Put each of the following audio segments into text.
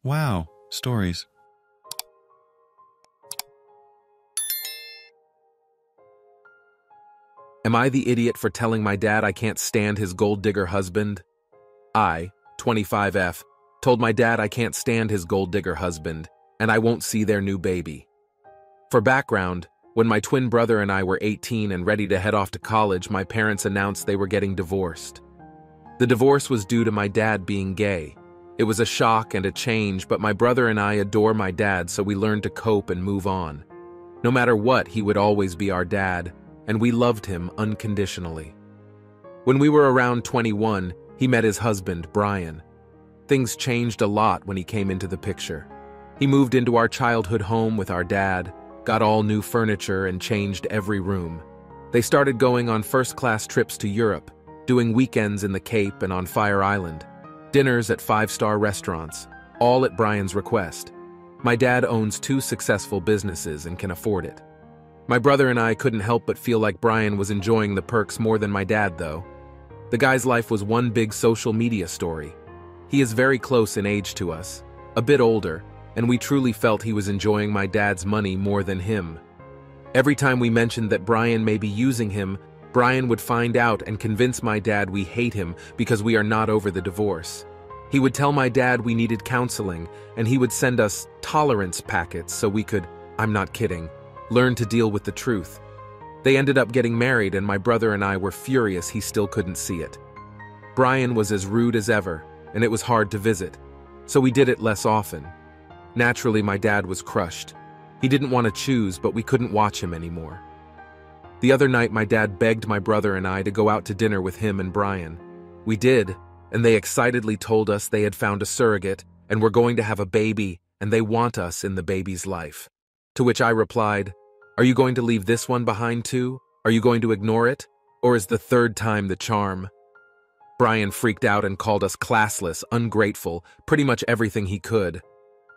Wow, stories. Am I the idiot for telling my dad I can't stand his gold digger husband? I, 25F, told my dad I can't stand his gold digger husband, and I won't see their new baby. For background, when my twin brother and I were 18 and ready to head off to college, my parents announced they were getting divorced. The divorce was due to my dad being gay. It was a shock and a change, but my brother and I adore my dad, so we learned to cope and move on. No matter what, he would always be our dad, and we loved him unconditionally. When we were around 21, he met his husband, Brian. Things changed a lot when he came into the picture. He moved into our childhood home with our dad, got all new furniture, and changed every room. They started going on first-class trips to Europe, doing weekends in the Cape and on Fire Island, dinners at five-star restaurants, all at Brian's request. My dad owns 2 successful businesses and can afford it. My brother and I couldn't help but feel like Brian was enjoying the perks more than my dad, though. The guy's life was one big social media story. He is very close in age to us, a bit older, and we truly felt he was enjoying my dad's money more than him. Every time we mentioned that Brian may be using him, Brian would find out and convince my dad we hate him because we are not over the divorce. He would tell my dad we needed counseling, and he would send us tolerance packets so we could, I'm not kidding, learn to deal with the truth. They ended up getting married, and my brother and I were furious he still couldn't see it. Brian was as rude as ever, and it was hard to visit, so we did it less often. Naturally, my dad was crushed. He didn't want to choose, but we couldn't watch him anymore. The other night, my dad begged my brother and I to go out to dinner with him and Brian. We did, and they excitedly told us they had found a surrogate and were going to have a baby, and they want us in the baby's life. To which I replied, "Are you going to leave this one behind too? Are you going to ignore it? Or is the third time the charm?" Brian freaked out and called us classless, ungrateful, pretty much everything he could.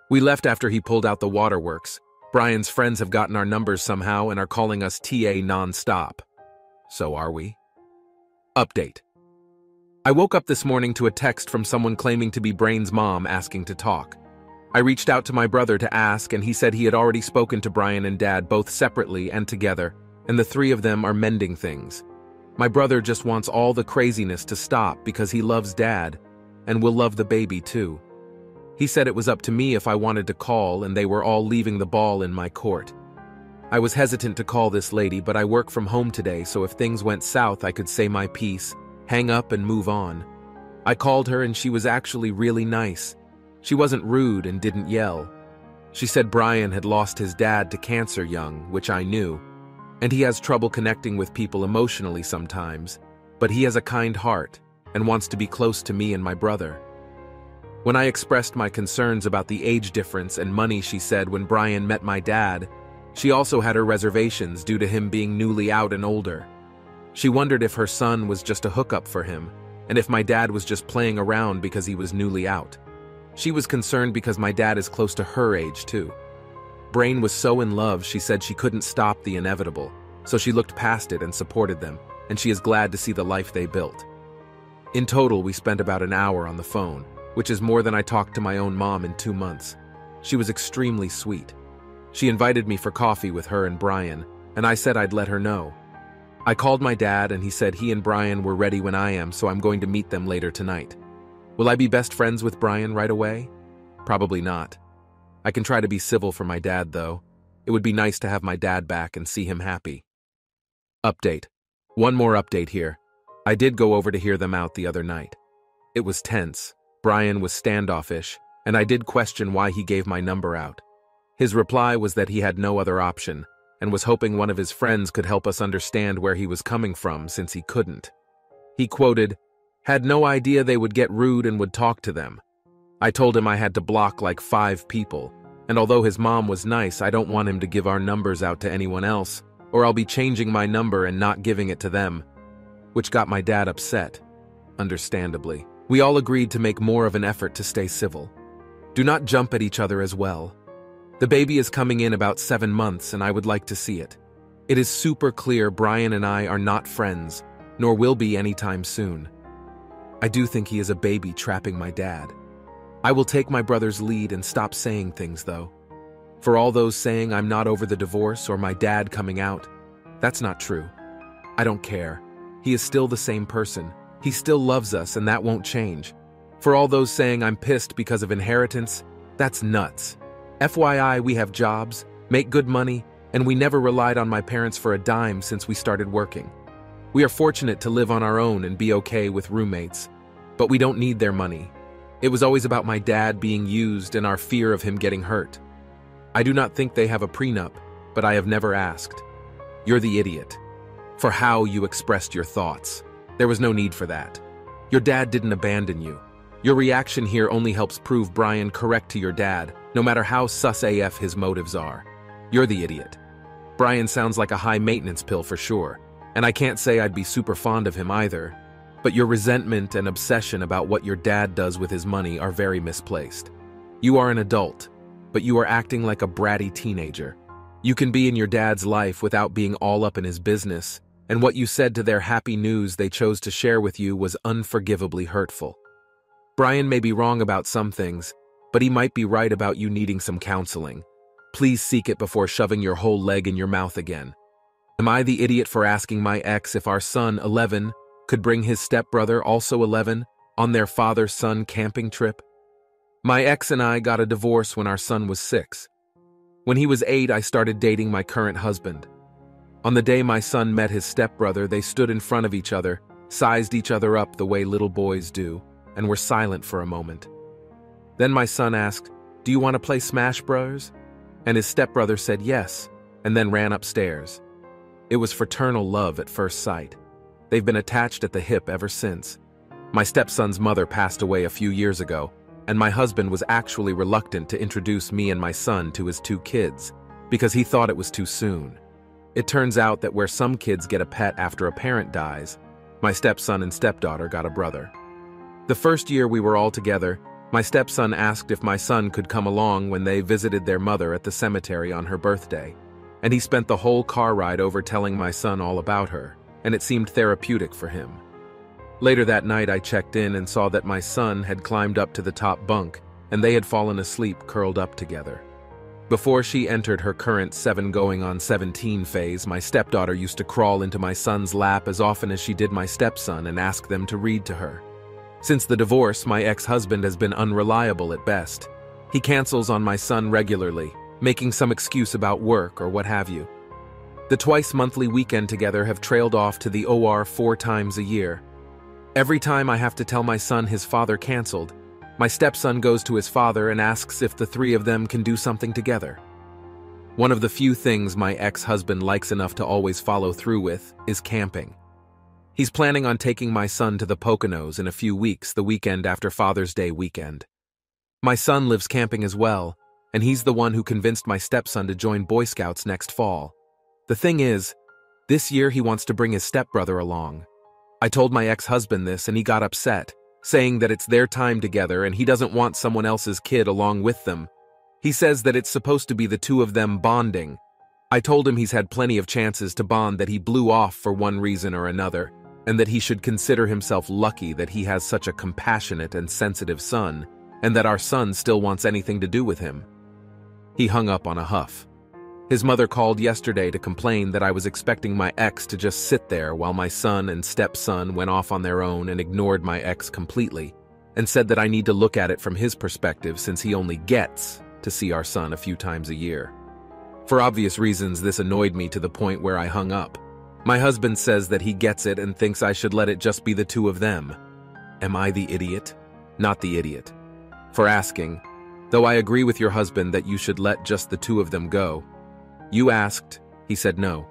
We left after he pulled out the waterworks. Brian's friends have gotten our numbers somehow and are calling us TA non-stop. So are we? Update. I woke up this morning to a text from someone claiming to be Brain's mom asking to talk. I reached out to my brother to ask, and he said he had already spoken to Brian and Dad both separately and together, and the 3 of them are mending things. My brother just wants all the craziness to stop because he loves Dad, and will love the baby too. He said it was up to me if I wanted to call, and they were all leaving the ball in my court. I was hesitant to call this lady, but I work from home today, so if things went south I could say my piece, hang up and move on. I called her and she was actually really nice. She wasn't rude and didn't yell. She said Brian had lost his dad to cancer young, which I knew, and he has trouble connecting with people emotionally sometimes, but he has a kind heart and wants to be close to me and my brother. When I expressed my concerns about the age difference and money, she said when Brian met my dad, she also had her reservations due to him being newly out and older. She wondered if her son was just a hookup for him, and if my dad was just playing around because he was newly out. She was concerned because my dad is close to her age too. Brain was so in love, she said she couldn't stop the inevitable, so she looked past it and supported them, and she is glad to see the life they built. In total, we spent about an hour on the phone, which is more than I talked to my own mom in 2 months. She was extremely sweet. She invited me for coffee with her and Brian, and I said I'd let her know. I called my dad and he said he and Brian were ready when I am, so I'm going to meet them later tonight. Will I be best friends with Brian right away? Probably not. I can try to be civil for my dad, though. It would be nice to have my dad back and see him happy. Update. One more update here. I did go over to hear them out the other night. It was tense. Brian was standoffish, and I did question why he gave my number out. His reply was that he had no other option, and was hoping one of his friends could help us understand where he was coming from since he couldn't. He quoted, "Had no idea they would get rude and would talk to them. I told him I had to block like 5 people, and although his mom was nice, I don't want him to give our numbers out to anyone else, or I'll be changing my number and not giving it to them," which got my dad upset, understandably. We all agreed to make more of an effort to stay civil. Do not jump at each other as well. The baby is coming in about 7 months, and I would like to see it. It is super clear Brian and I are not friends, nor will be anytime soon. I do think he is a baby trapping my dad. I will take my brother's lead and stop saying things, though. For all those saying I'm not over the divorce or my dad coming out, that's not true. I don't care. He is still the same person. He still loves us, and that won't change. For all those saying I'm pissed because of inheritance, that's nuts. FYI, we have jobs, make good money, and we never relied on my parents for a dime since we started working. We are fortunate to live on our own and be okay with roommates, but we don't need their money. It was always about my dad being used and our fear of him getting hurt. I do not think they have a prenup, but I have never asked. You're the idiot. For how you expressed your thoughts. There was no need for that. Your dad didn't abandon you. Your reaction here only helps prove Brian correct to your dad, no matter how sus AF his motives are. You're the idiot. Brian sounds like a high-maintenance pill for sure, and I can't say I'd be super fond of him either, but your resentment and obsession about what your dad does with his money are very misplaced. You are an adult, but you are acting like a bratty teenager. You can be in your dad's life without being all up in his business, and what you said to their happy news they chose to share with you was unforgivably hurtful. Brian may be wrong about some things, but he might be right about you needing some counseling. Please seek it before shoving your whole leg in your mouth again. Am I the idiot for asking my ex if our son, 11, could bring his stepbrother, also 11, on their father-son camping trip? My ex and I got a divorce when our son was 6. When he was 8, I started dating my current husband. On the day my son met his stepbrother, they stood in front of each other, sized each other up the way little boys do, and were silent for a moment. Then my son asked, "Do you want to play Smash Bros?" And his stepbrother said yes, and then ran upstairs. It was fraternal love at first sight. They've been attached at the hip ever since. My stepson's mother passed away a few years ago, and my husband was actually reluctant to introduce me and my son to his 2 kids, because he thought it was too soon. It turns out that where some kids get a pet after a parent dies, my stepson and stepdaughter got a brother. The first year we were all together, my stepson asked if my son could come along when they visited their mother at the cemetery on her birthday, and he spent the whole car ride over telling my son all about her, and it seemed therapeutic for him. Later that night I checked in and saw that my son had climbed up to the top bunk, and they had fallen asleep curled up together. Before she entered her current 7 going on 17 phase, my stepdaughter used to crawl into my son's lap as often as she did my stepson and ask them to read to her. Since the divorce, my ex-husband has been unreliable at best. He cancels on my son regularly, making some excuse about work or what have you. The twice-monthly weekend together have trailed off to the OR 4 times a year. Every time I have to tell my son his father canceled, my stepson goes to his father and asks if the 3 of them can do something together. One of the few things my ex-husband likes enough to always follow through with is camping. He's planning on taking my son to the Poconos in a few weeks, the weekend after Father's Day weekend. My son lives camping as well, and he's the one who convinced my stepson to join Boy Scouts next fall. The thing is, this year he wants to bring his stepbrother along. I told my ex-husband this and he got upset, saying that it's their time together and he doesn't want someone else's kid along with them. He says that it's supposed to be the 2 of them bonding. I told him he's had plenty of chances to bond that he blew off for one reason or another, and that he should consider himself lucky that he has such a compassionate and sensitive son, and that our son still wants anything to do with him. He hung up on a huff. His mother called yesterday to complain that I was expecting my ex to just sit there while my son and stepson went off on their own and ignored my ex completely, and said that I need to look at it from his perspective since he only gets to see our son a few times a year. For obvious reasons, this annoyed me to the point where I hung up. My husband says that he gets it and thinks I should let it just be the 2 of them. Am I the idiot? Not the idiot. For asking, though I agree with your husband that you should let just the 2 of them go. You asked, he said no.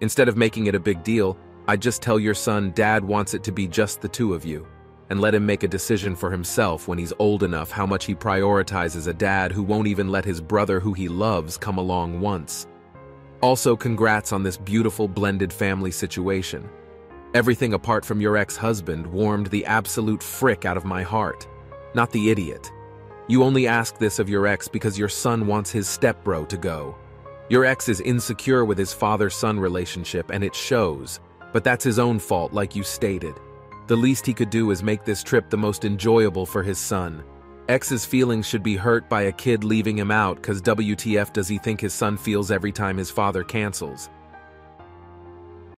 Instead of making it a big deal, I'd just tell your son Dad wants it to be just the 2 of you, and let him make a decision for himself when he's old enough how much he prioritizes a dad who won't even let his brother who he loves come along once. Also, congrats on this beautiful blended family situation. Everything apart from your ex-husband warmed the absolute frick out of my heart. Not the idiot. You only ask this of your ex because your son wants his stepbro to go. Your ex is insecure with his father-son relationship and it shows, but that's his own fault like you stated. The least he could do is make this trip the most enjoyable for his son. X's feelings should be hurt by a kid leaving him out cause WTF does he think his son feels every time his father cancels?